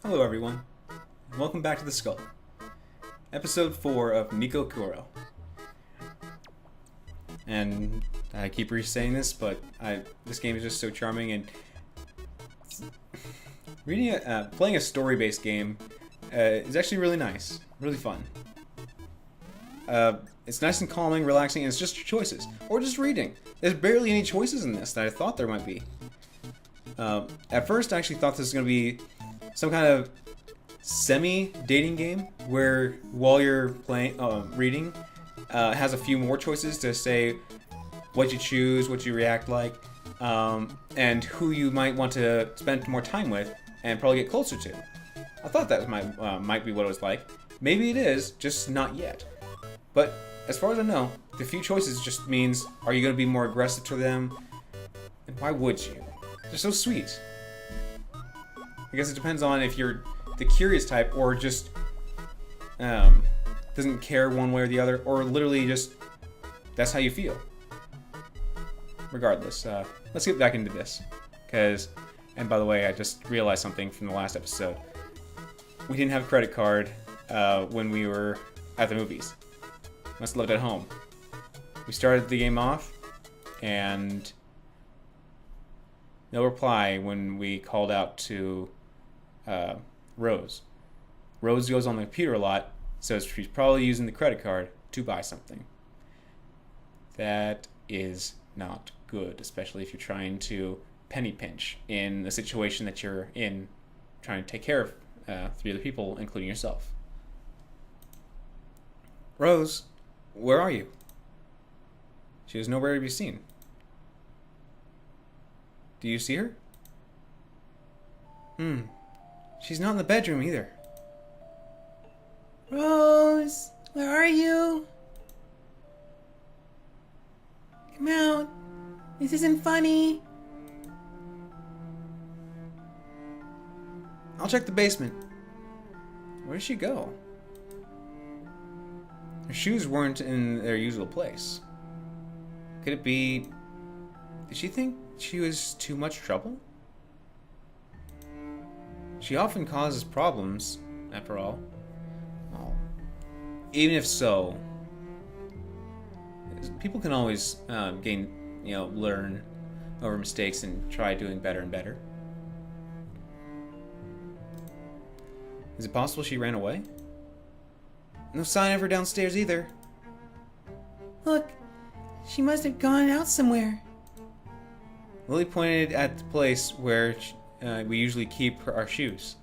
Hello everyone, and welcome back to the Skull. Episode 4 of NEKOKORO. And I keep re-saying this, but this game is just so charming, and playing a story-based game is actually really nice, really fun. It's nice and calming, relaxing, and it's just your choices. Or just reading. There's barely any choices in this that I thought there might be. At first I actually thought this was going to be some kind of semi-dating game where while you're reading, has a few more choices to say what you choose, what you react like, and who you might want to spend more time with and probably get closer to. I thought that might be what it was like. Maybe it is, just not yet. But as far as I know, the few choices just means, are you going to be more aggressive to them? And why would you? They're so sweet. I guess it depends on if you're the curious type or just doesn't care one way or the other, or literally just that's how you feel. Regardless, let's get back into this. And by the way, I just realized something from the last episode. We didn't have a credit card when we were at the movies. Must have left it at home. We started the game off, and no reply when we called out to Rose. Rose goes on the computer a lot, so she's probably using the credit card to buy something. That is not good, especially if you're trying to penny pinch in the situation that you're in, trying to take care of 3 other people, including yourself. Rose, where are you? She was nowhere to be seen. Do you see her? She's not in the bedroom either. Rose, where are you? Come out. This isn't funny. I'll check the basement. Where did she go? Her shoes weren't in their usual place. Could it be... Did she think she was too much trouble? She often causes problems, after all. Well, even if so, people can always learn over mistakes and try doing better and better. Is it possible she ran away? No sign of her downstairs either. Look, she must have gone out somewhere. Lily pointed at the place where we usually keep our shoes.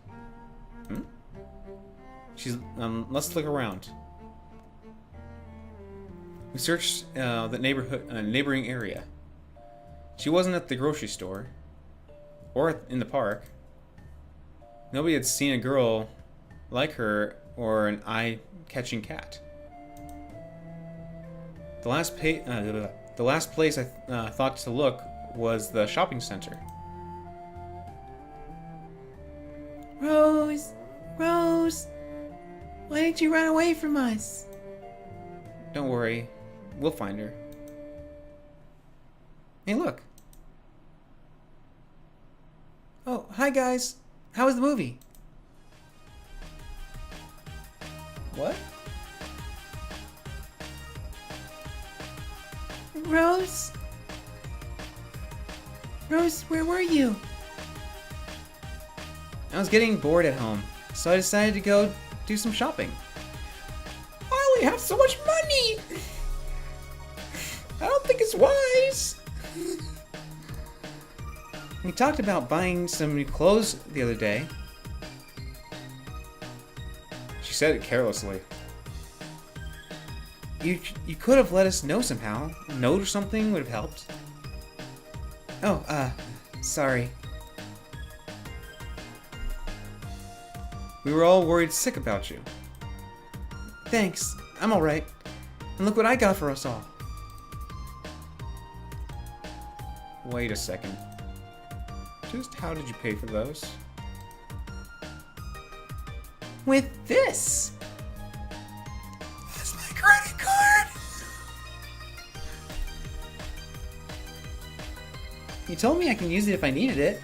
She's. Let's look around. We searched the neighboring area. She wasn't at the grocery store, or in the park. Nobody had seen a girl like her or an eye-catching cat. The last place I thought to look was the shopping center. Rose, why did you run away from us? Don't worry, we'll find her. Hey, look. Oh, hi guys. How was the movie? What? Rose, where were you? I was getting bored at home, so I decided to go do some shopping. I only have so much money. I don't think it's wise. We talked about buying some new clothes the other day. She said it carelessly. You could have let us know somehow. A note or something would have helped. Oh, sorry. We were all worried sick about you. Thanks, I'm alright. And look what I got for us all. Wait a second. Just how did you pay for those? With this! That's my credit card! You told me I can use it if I needed it.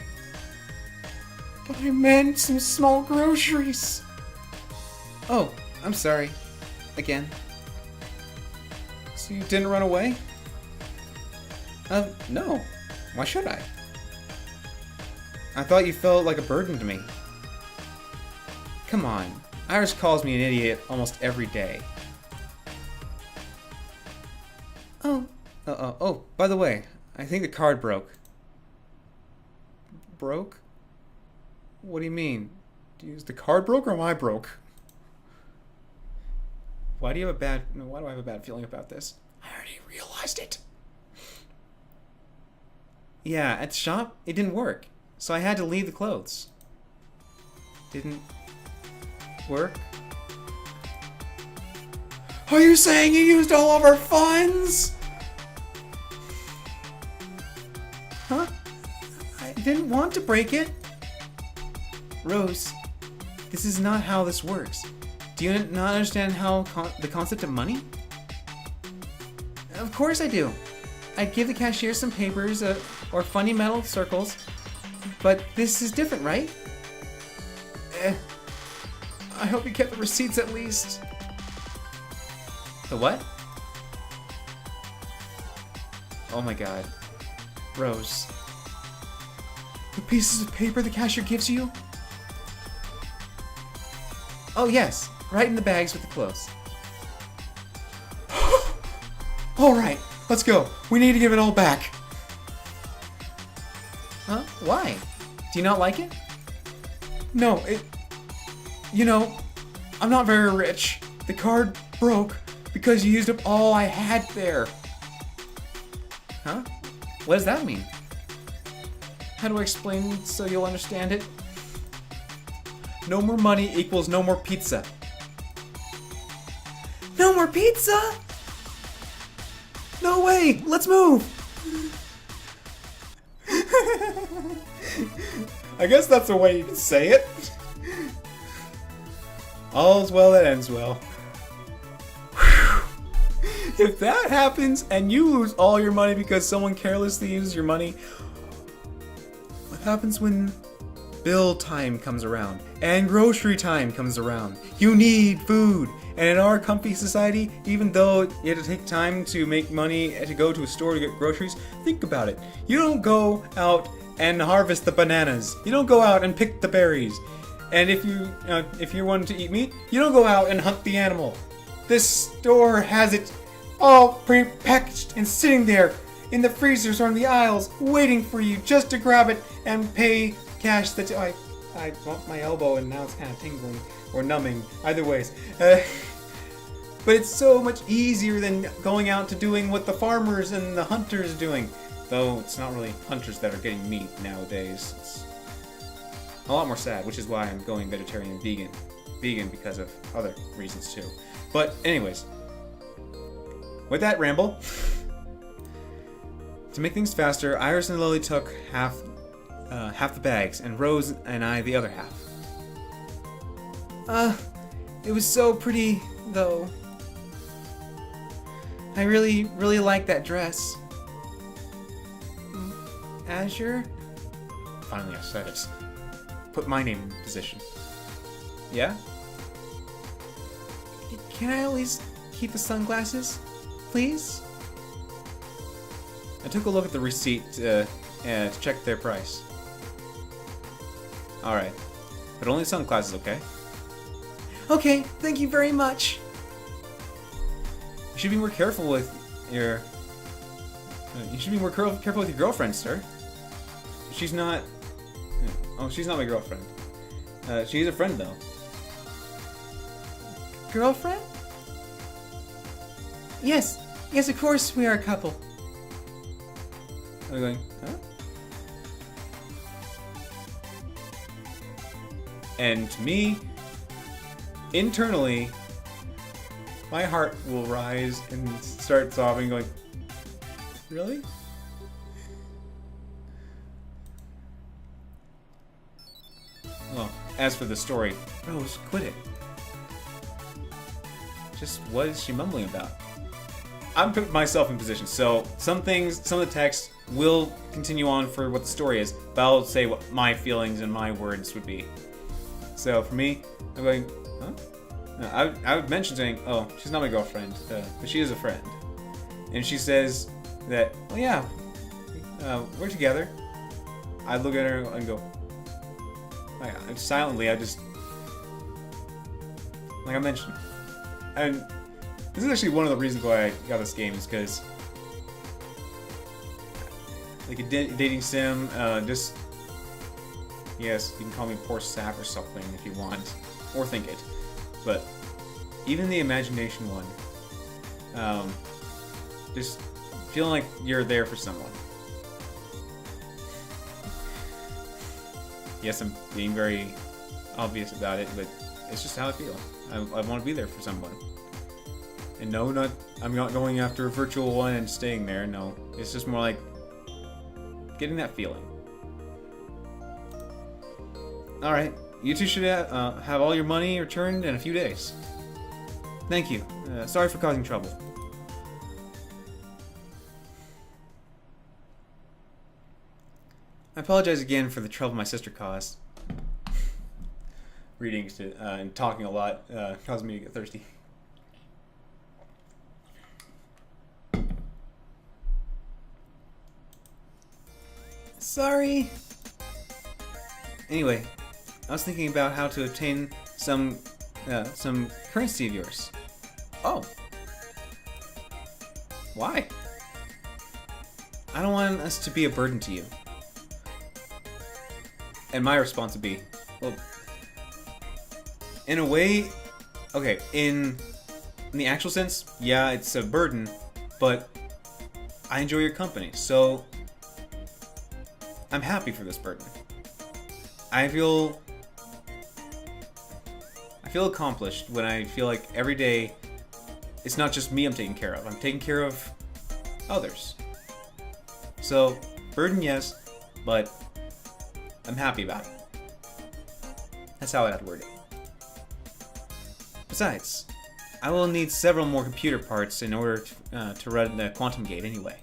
But I meant some small groceries. Oh, I'm sorry. Again. So you didn't run away? No. Why should I? I thought you felt like a burden to me. Come on. Iris calls me an idiot almost every day. Oh. Oh, by the way, I think the card broke. Broke? What do you mean? Is the card broke or am I broke? Why do I have a bad feeling about this? I already realized it. Yeah, at the shop, it didn't work. So I had to leave the clothes. Didn't work? Are you saying you used all of our funds? Huh? I didn't want to break it. Rose, this is not how this works. Do you not understand how the concept of money? Of course I do. I'd give the cashier some papers or funny metal circles, but this is different, right? I hope you kept the receipts at least. The what? Oh my god. Rose. The pieces of paper the cashier gives you? Oh yes, right in the bags with the clothes. Alright, let's go. We need to give it all back. Huh? Why? Do you not like it? No, you know, I'm not very rich. The card broke because you used up all I had there. Huh? What does that mean? How do I explain so you'll understand it? No more money equals no more pizza. No more pizza? No way! Let's move! I guess that's the way you can say it. All's well that ends well. If that happens and you lose all your money because someone carelessly uses your money, what happens when bill time comes around and grocery time comes around? You need food. And in our comfy society, even though you have to take time to make money to go to a store to get groceries, think about it. You don't go out and harvest the bananas. You don't go out and pick the berries. And if you want to eat meat, you don't go out and hunt the animal. This store has it all pre-packaged and sitting there in the freezers or in the aisles, waiting for you just to grab it and pay cash. That I bumped my elbow and now it's kind of tingling or numbing. Either ways. But it's so much easier than going out to doing what the farmers and the hunters are doing. Though it's not really hunters that are getting meat nowadays. It's a lot more sad, which is why I'm going vegetarian and vegan. Vegan because of other reasons too. But anyways, with that ramble, to make things faster, Iris and Lily took half the bags, and Rose and I the other half. It was so pretty, though. I really like that dress. Azure? Finally, I said it. Put my name in position. Yeah? Can I at least keep the sunglasses? Please? I took a look at the receipt to check their price. Alright. But only sunglasses, okay? Okay, thank you very much. You should be more careful with your... You should be more careful with your girlfriend, sir. She's not... Oh, she's not my girlfriend. She's a friend, though. Girlfriend? Yes, of course we are a couple. I'm going, huh? And to me, internally, my heart will rise and start sobbing, going, really? Well, as for the story, Rose, quit it. Just what is she mumbling about? I'm putting myself in position. So some things, some of the text will continue on for what the story is, but I'll say what my feelings and my words would be. So for me, I'm going, huh? No, I would mention saying, oh, she's not my girlfriend, but she is a friend. And she says that, well, yeah, we're together. I look at her and go, silently, I just, like I mentioned. And this is actually one of the reasons why I got this game, is because, like a dating sim, just, yes, you can call me poor sap or something if you want, or think it. But even the imagination one, just feeling like you're there for someone. Yes, I'm being very obvious about it, but it's just how I feel. I want to be there for someone. And no, I'm not going after a virtual one and staying there. No, it's just more like getting that feeling. All right, you two should have all your money returned in a few days. Thank you. Sorry for causing trouble. I apologize again for the trouble my sister caused. Reading and talking a lot caused me to get thirsty. Sorry. Anyway, I was thinking about how to obtain some currency of yours. Oh. Why? I don't want us to be a burden to you. And my response would be, well, in a way, okay, in the actual sense, yeah, it's a burden, but I enjoy your company, so I'm happy for this burden. I feel accomplished when I feel like every day it's not just me I'm taking care of. I'm taking care of others. So, burden, yes, but I'm happy about it. That's how I'd word it. Besides, I will need several more computer parts in order to run the quantum gate anyway.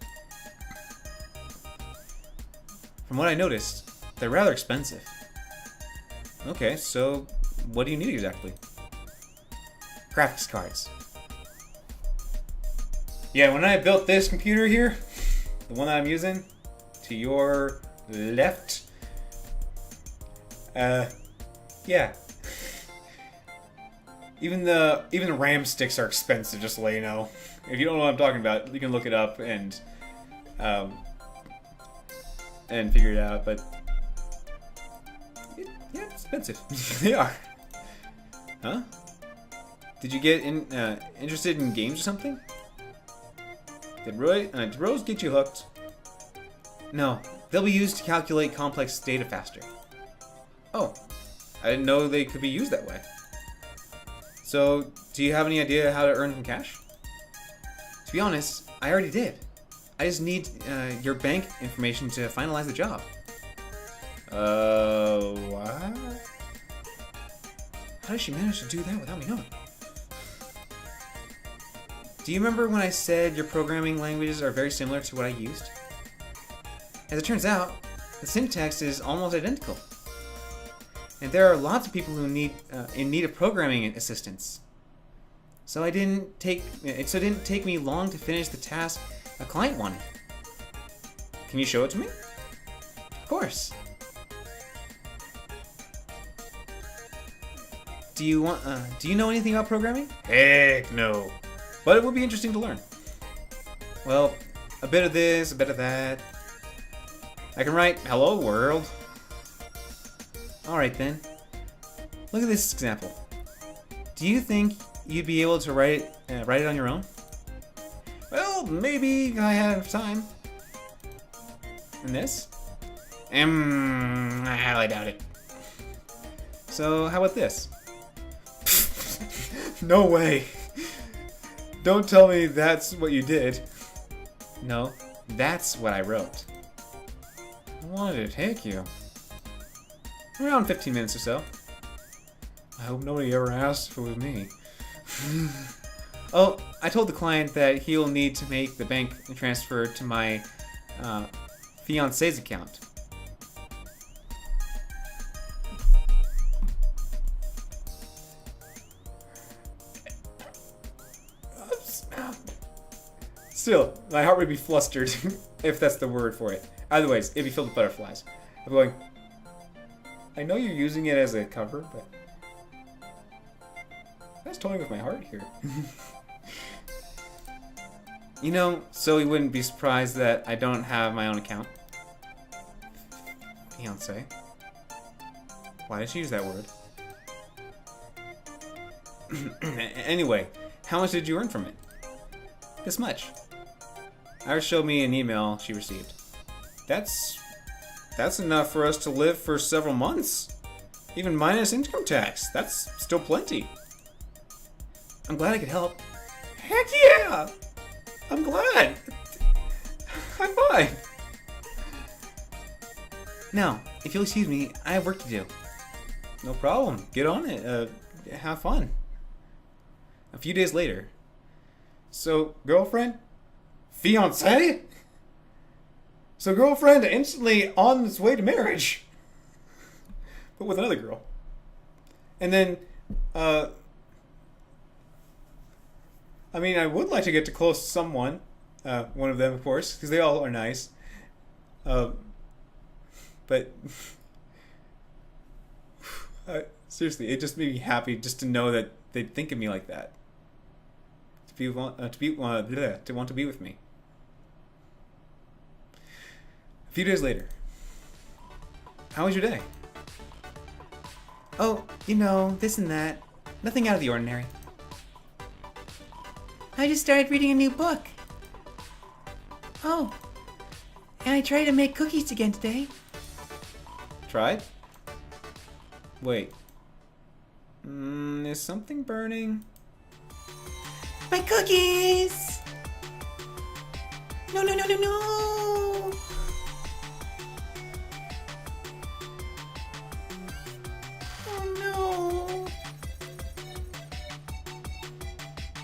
From what I noticed, they're rather expensive. Okay, so what do you need exactly? Graphics cards. Yeah, when I built this computer here, the one that I'm using, to your left, yeah. Even the RAM sticks are expensive, just to let you know. If you don't know what I'm talking about, you can look it up and figure it out, but yeah, expensive. They are. Huh? Did you get interested in games or something? Did Rose get you hooked? No, they'll be used to calculate complex data faster. Oh, I didn't know they could be used that way. So, do you have any idea how to earn some cash? To be honest, I already did. I just need your bank information to finalize the job. What? How did she manage to do that without me knowing? Do you remember when I said your programming languages are very similar to what I used? As it turns out, the syntax is almost identical. And there are lots of people who in need of programming assistance. So it didn't take me long to finish the task a client wanted. Can you show it to me? Of course. Do you know anything about programming? Heck no. But it would be interesting to learn. Well, a bit of this, a bit of that. I can write "Hello World." Alright then. Look at this example. Do you think you'd be able to write it on your own? Well, maybe if I had enough time. And this? I highly doubt it. So, how about this? No way. Don't tell me that's what you did. No, that's what I wrote. How long did it take you? Around 15 minutes or so. I hope nobody ever asked if it was me. Oh, I told the client that he'll need to make the bank transfer to my fiance's account. Still, my heart would be flustered, if that's the word for it. Either ways, it'd be filled with butterflies. I'm going, I know you're using it as a cover, but that's toying with my heart here. You know, so you wouldn't be surprised that I don't have my own account. Fiance. Why did she use that word? Anyway, how much did you earn from it? This much. Iris showed me an email she received. That's enough for us to live for several months. Even minus income tax. That's still plenty. I'm glad I could help. Heck yeah! I'm glad. High five. Now, if you'll excuse me, I have work to do. No problem. Get on it. Have fun. A few days later. So, girlfriend? Fiancé? So, girlfriend instantly on its way to marriage. But with another girl. And then, I mean, I would like to get to close to someone. One of them, of course, because they all are nice. But seriously, it just made me happy just to know that they'd think of me like that. To want to be with me. A few days later. How was your day? Oh, you know, this and that. Nothing out of the ordinary. I just started reading a new book. Oh, and I tried to make cookies again today. Tried? Wait. Is something burning? My cookies! No, no, no, no, no! Oh no!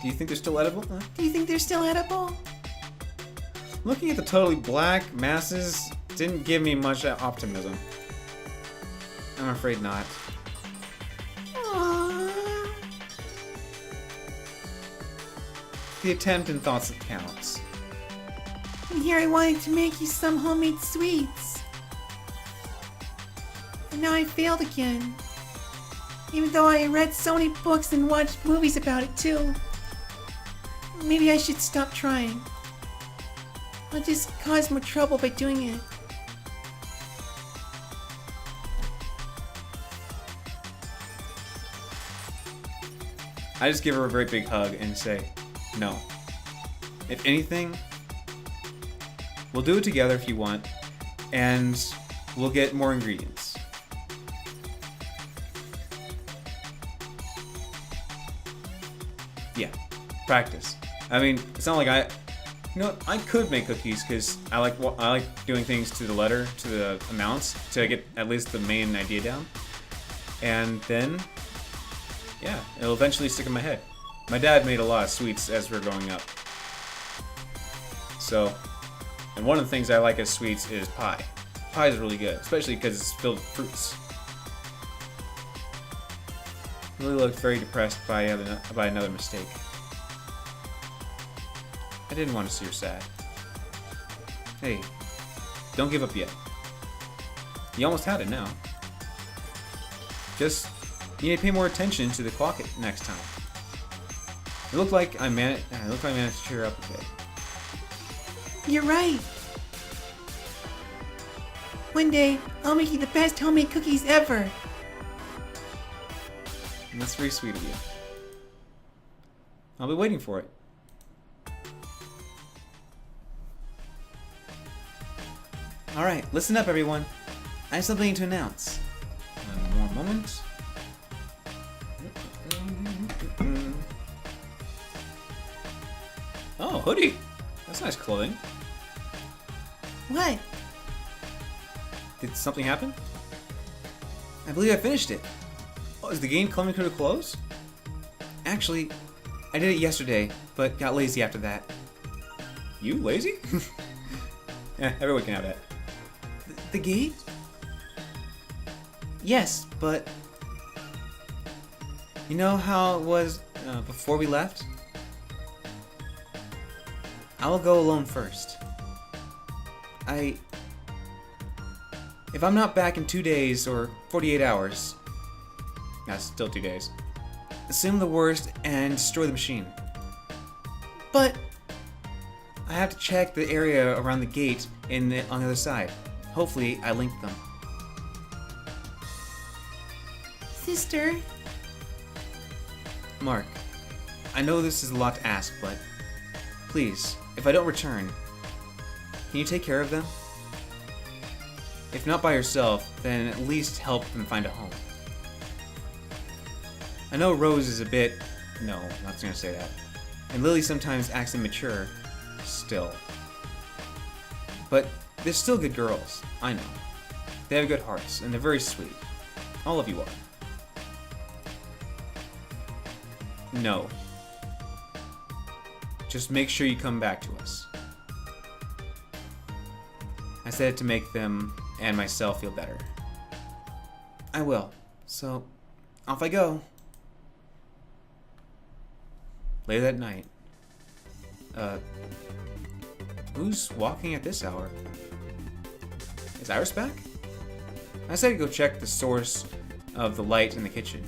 Do you think they're still edible? Do you think they're still edible? Looking at the totally black masses didn't give me much optimism. I'm afraid not. Aww. The attempt and thoughts that counts. And here I wanted to make you some homemade sweets. And now I failed again. Even though I read so many books and watched movies about it too. Maybe I should stop trying. I'll just cause more trouble by doing it. I just give her a great big hug and say, no. If anything, we'll do it together if you want, and we'll get more ingredients. Yeah, practice. I mean, it's not like you know what? I could make cookies because I like doing things to the letter, to the amounts, to get at least the main idea down. And then, yeah, it'll eventually stick in my head. My dad made a lot of sweets as we were growing up. So, and one of the things I like as sweets is pie. Pie is really good, especially because it's filled with fruits. Really looked very depressed by another mistake. I didn't want to see her sad. Hey, don't give up yet. You almost had it now. Just, you need to pay more attention to the clock next time. It looked like I managed to cheer her up a bit. You're right. One day, I'll make you the best homemade cookies ever. And that's very sweet of you. I'll be waiting for it. Alright, listen up everyone. I have something to announce. One more moment. Oh, hoodie. That's nice clothing. What? Did something happen? I believe I finished it. Oh, is the game coming to a close? Actually, I did it yesterday, but got lazy after that. You lazy? Yeah, everyone can have that. The gate? Yes, but... You know how it was before we left? I will go alone first. If I'm not back in 2 days or 48 hours... That's still 2 days. Assume the worst and destroy the machine. But... I have to check the area around the gate on the other side. Hopefully, I linked them. Sister, Mark, I know this is a lot to ask, but... Please, if I don't return, can you take care of them? If not by yourself, then at least help them find a home. I know Rose is a bit... No, I'm not gonna say that. And Lily sometimes acts immature. Still. But they're still good girls. I know. They have good hearts, and they're very sweet. All of you are. No. Just make sure you come back to us. I said it to make them and myself feel better. I will. So, off I go. Later that night. Who's walking at this hour? Is Iris back? I said to go check the source of the light in the kitchen.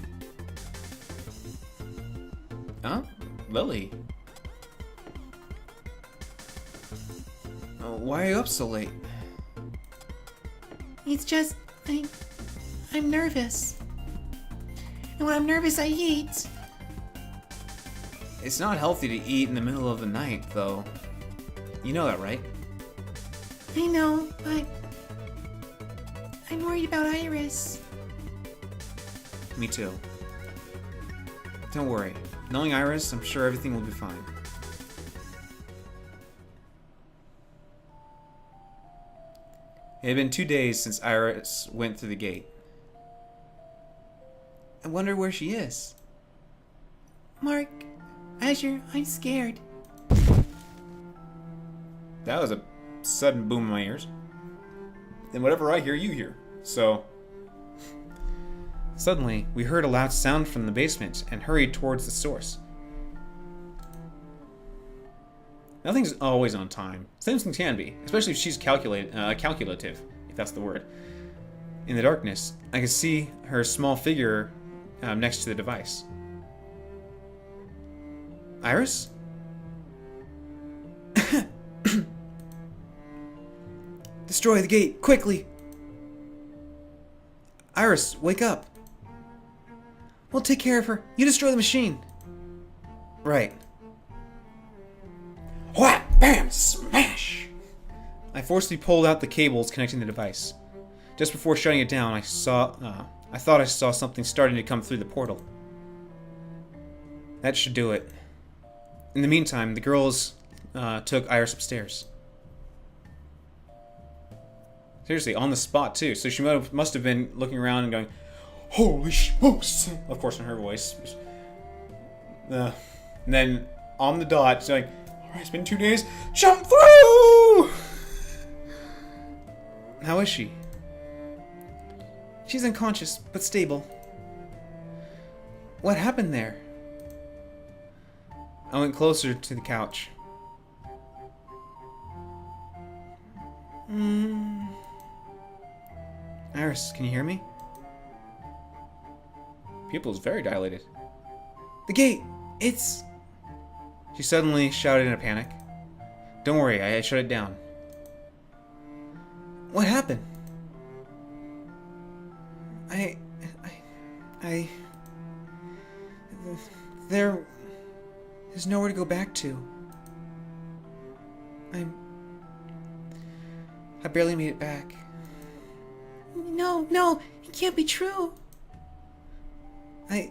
Huh? Lily? Why are you up so late? it's just, I'm nervous. And when I'm nervous, I eat. It's not healthy to eat in the middle of the night, though. You know that, right? I know, but I'm worried about Iris. Me too. Don't worry. Knowing Iris, I'm sure everything will be fine. It had been 2 days since Iris went through the gate. I wonder where she is. Mark, Azure, I'm scared. That was a sudden boom in my ears. And whatever I hear, you hear. So... Suddenly, we heard a loud sound from the basement and hurried towards the source. Nothing's always on time. Simpson can be, especially if she's calculative, if that's the word. In the darkness, I could see her small figure next to the device. Iris? Destroy the gate, quickly! Iris, wake up! We'll take care of her. You destroy the machine. Right. Whap! Bam! Smash! I forcibly pulled out the cables connecting the device. Just before shutting it down, I thought I saw something starting to come through the portal. That should do it. In the meantime, the girls took Iris upstairs. Seriously, on the spot too. So she must have been looking around and going, "Holy smokes!" Of course, in her voice. And then on the dot, she's like, "Alright, it's been 2 days. Jump through!" How is she? She's unconscious, but stable. What happened there? I went closer to the couch. Iris, can you hear me? Pupil's very dilated. The gate! It's... She suddenly shouted in a panic. Don't worry, I shut it down. What happened? There's nowhere to go back to. I barely made it back. No, it can't be true. I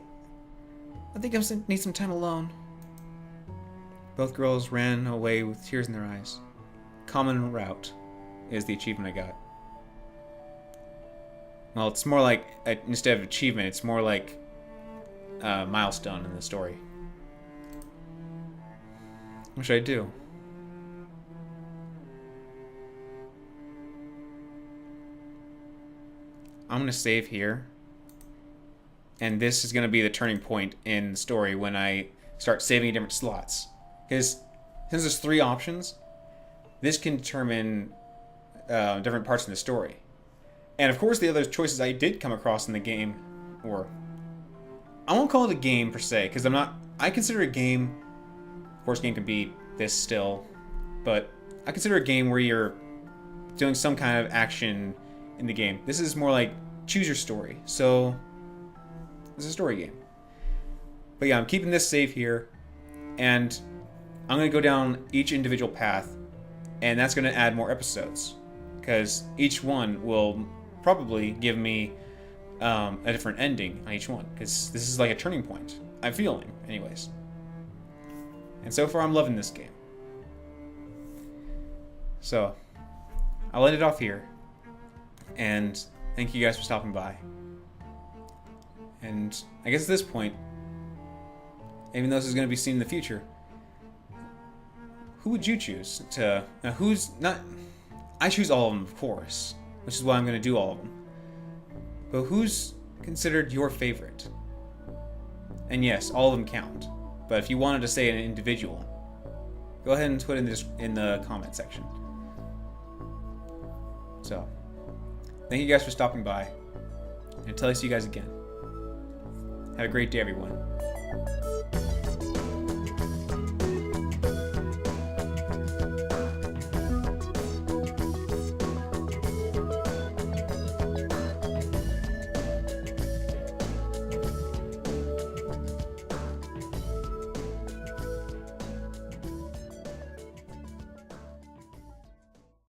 think I need some time alone. Both girls ran away with tears in their eyes. Common route is the achievement I got. Well, it's more like, instead of achievement, it's more like a milestone in the story. What should I do? I'm going to save here. And this is going to be the turning point in the story when I start saving different slots. Because since there's 3 options, this can determine different parts of the story. And of course the other choices I did come across in the game, or I won't call it a game per se, because I consider a game, of course game can be this still, but I consider a game where you're doing some kind of action in the game. This is more like choose your story, so it's a story game. But yeah, I'm keeping this save here, and I'm going to go down each individual path, and that's going to add more episodes, because each one will probably give me a different ending on each one, because this is like a turning point. I'm feeling, anyways. And so far, I'm loving this game. So, I'll end it off here, and thank you guys for stopping by. And I guess at this point, even though this is going to be seen in the future, who would you choose to... Now, who's not... I choose all of them, of course, which is why I'm going to do all of them. But who's considered your favorite? And yes, all of them count. But if you wanted to say an individual, go ahead and put it in the comment section. So, thank you guys for stopping by. And until I see you guys again, have a great day, everyone.